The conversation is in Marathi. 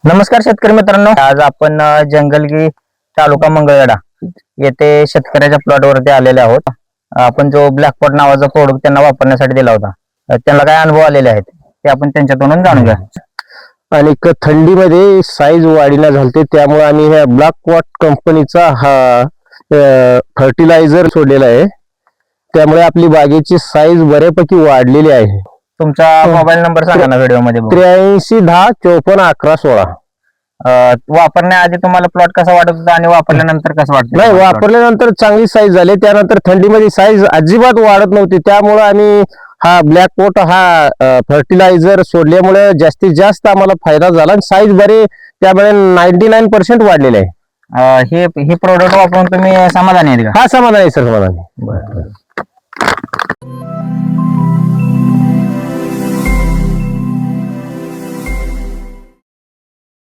नमस्कार शेतकरी मित्रांनो, आज आपण जंगलगी तालुका मंगळवेढा येथे शेतकऱ्याच्या प्लॉट वरती आलेले आहोत. आपण जो ब्लॅकपॉट नावाचा प्रोडक्ट त्यांना वापरण्यासाठी दिला होता, त्यांना काय अनुभव आलेले आहेत ते आपण त्यांच्याकडून जाणून घ्या. आणि थंडीमध्ये साईज वाढीला झालते, त्यामुळे आम्ही ह्या ब्लॅकपॉट कंपनीचा हा फर्टिलायझर सोडलेला आहे. त्यामुळे आपली बागेची साईज बऱ्यापैकी वाढलेली आहे. तुमचा मोबाईल नंबर सांगा ना व्हिडिओ मध्ये. 83 10 54 11 16. वापरण्याआधी तुम्हाला प्लॉट कसा वाटत होता आणि वापरल्यानंतर कसं वाटतं? नाही, वापरल्यानंतर चांगली साईज झाली. त्यानंतर थंडीमध्ये साईज अजिबात वाढत नव्हती. त्यामुळे आम्ही हा ब्लॅकपॉट हा फर्टिलायझर सोडल्यामुळे जास्तीत जास्त आम्हाला फायदा झाला आणि साईज बरे त्यामुळे 99% वाढलेले आहे. हे प्रोडक्ट वापरून तुम्ही समाधानी आहेत का? हा, समाधान आहे सर, समाधान आहे.